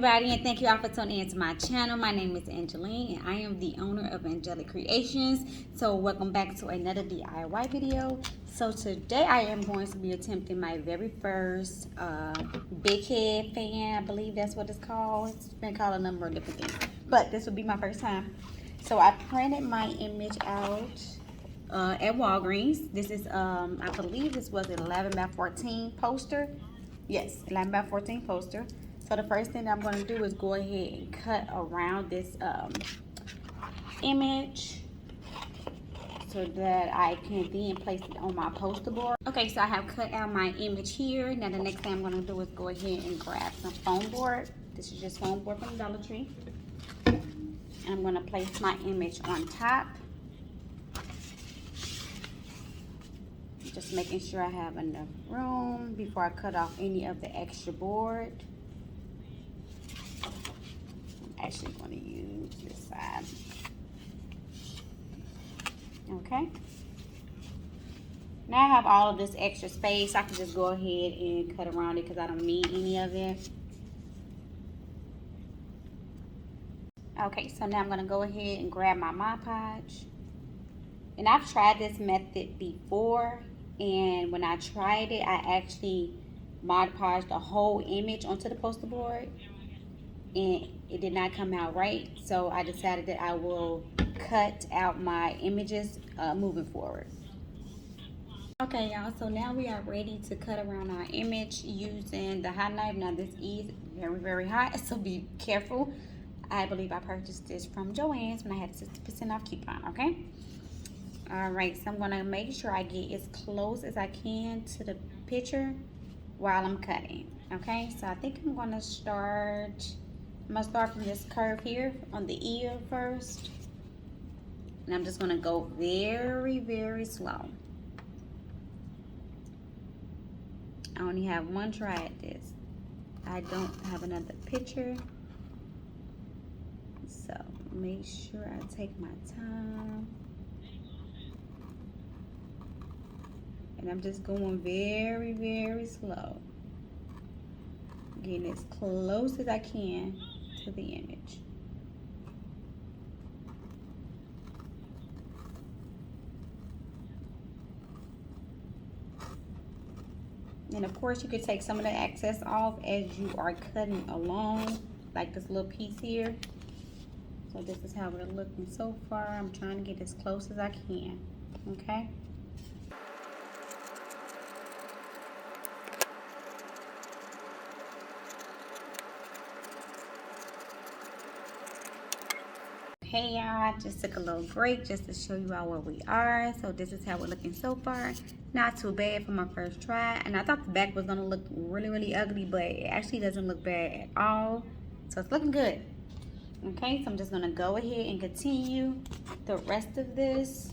everybody, and thank you all for tuning into my channel. My name is Angeline, and I am the owner of Angelic Creations. So welcome back to another DIY video. So today I am going to be attempting my very first big head fan. I believe that's what it's called. It's been called a number of different things, but this will be my first time. So I printed my image out at Walgreens. This is I believe this was an 11 by 14 poster. Yes, 11 by 14 poster. So the first thing I'm going to do is go ahead and cut around this image so that I can then place it on my poster board. Okay, so I have cut out my image here. Now the next thing I'm going to do is go ahead and grab some foam board. This is just foam board from Dollar Tree. And I'm going to place my image on top. Just making sure I have enough room before I cut off any of the extra board. I'm actually going to use this side. Okay. Now I have all of this extra space. I can just go ahead and cut around it because I don't need any of it. Okay, so now I'm going to go ahead and grab my Mod Podge. And I've tried this method before. And when I tried it, I actually Mod Podged the whole image onto the poster board. And it did not come out right. So I decided that I will cut out my images moving forward. Okay, y'all, so now we are ready to cut around our image using the hot knife. Now this is very, very hot, so be careful. I believe I purchased this from Joann's when I had a 60% off coupon, okay? Alright, so I'm going to make sure I get as close as I can to the picture while I'm cutting, okay? So I think I'm going to start from this curve here on the ear first. And I'm just going to go very, very slow. I only have one try at this. I don't have another picture. So make sure I take my time. And I'm just going very, very slow. Getting as close as I can to the image. And of course you could take some of the excess off as you are cutting along, like this little piece here. So this is how we're looking so far. I'm trying to get as close as I can, okay? Hey y'all, I just took a little break just to show you all where we are. So this is how we're looking so far. Not too bad for my first try. And I thought the back was gonna look really, really ugly, but it actually doesn't look bad at all. So it's looking good. Okay, so I'm just gonna go ahead and continue the rest of this.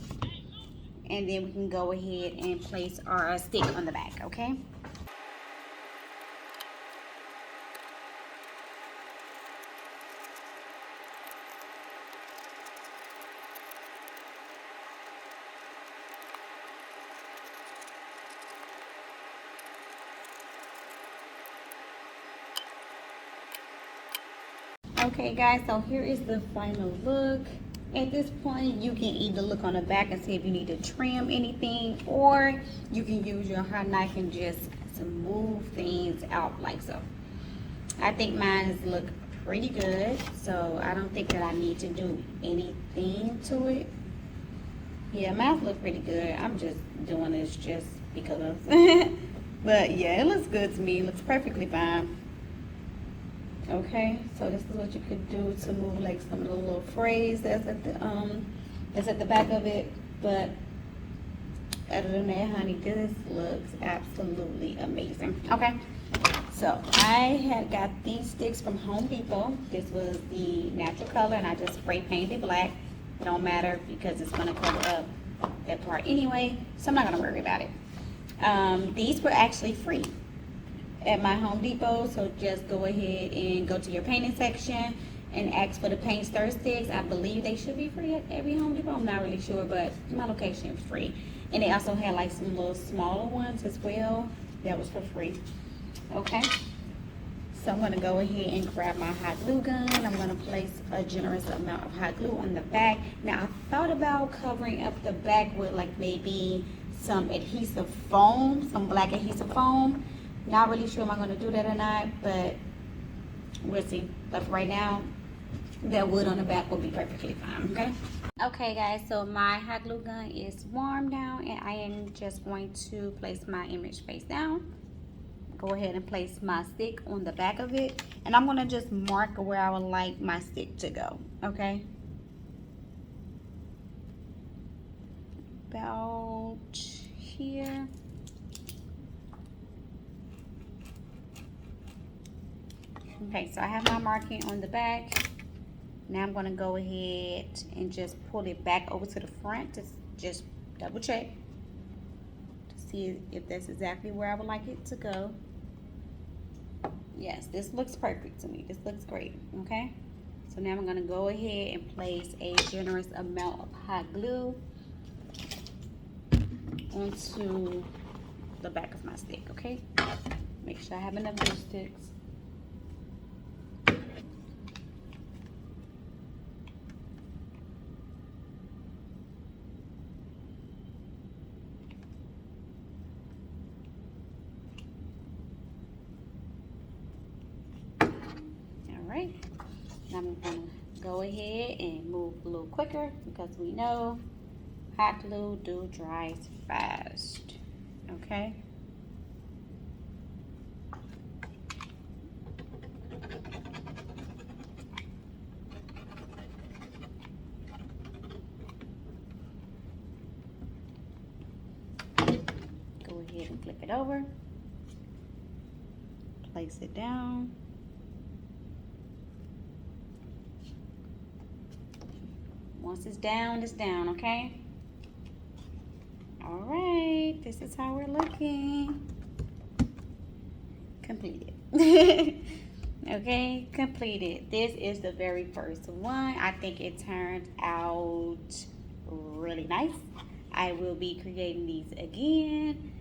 And then we can go ahead and place our stick on the back, okay? Okay guys, so here is the final look. At this point, you can either look on the back and see if you need to trim anything, or you can use your hot knife and just smooth things out like so. I think mine look pretty good, so I don't think that I need to do anything to it. Yeah, mine look pretty good. I'm just doing this just because. But yeah, it looks good to me. It looks perfectly fine. Okay, so this is what you could do to move like some of the little phrase that's at the back of it. But other than that, honey, this looks absolutely amazing. Okay, so I had got these sticks from Home Depot. This was the natural color, and I just spray painted black. It don't matter because it's gonna cover up that part anyway, so I'm not gonna worry about it. These were actually free at my Home Depot, so just go ahead and go to your painting section and ask for the paint stir sticks. I believe they should be free at every Home Depot. I'm not really sure, but my location is free. And they also had like some little smaller ones as well that was for free. Okay, So I'm going to go ahead and grab my hot glue gun. I'm going to place a generous amount of hot glue on the back. Now, I thought about covering up the back with like maybe some adhesive foam, some black adhesive foam. Not really sure if I'm going to do that or not, but we'll see. But for right now, that wood on the back will be perfectly fine, okay? Okay guys, so my hot glue gun is warm now, and I am just going to place my image face down. Go ahead and place my stick on the back of it, and I'm gonna just mark where I would like my stick to go, okay? About here. Okay, so I have my marking on the back. Now I'm gonna go ahead and just pull it back over to the front to just double check to see if that's exactly where I would like it to go. Yes, this looks perfect to me. This looks great, okay? So now I'm gonna go ahead and place a generous amount of hot glue onto the back of my stick, okay? Make sure I have enough glue sticks. Alright, now I'm gonna go ahead and move a little quicker because we know hot glue dries fast, okay? Go ahead and flip it over, place it down. Once it's down, okay? All right, this is how we're looking. Completed. Okay, completed. This is the very first one. I think it turned out really nice. I will be creating these again.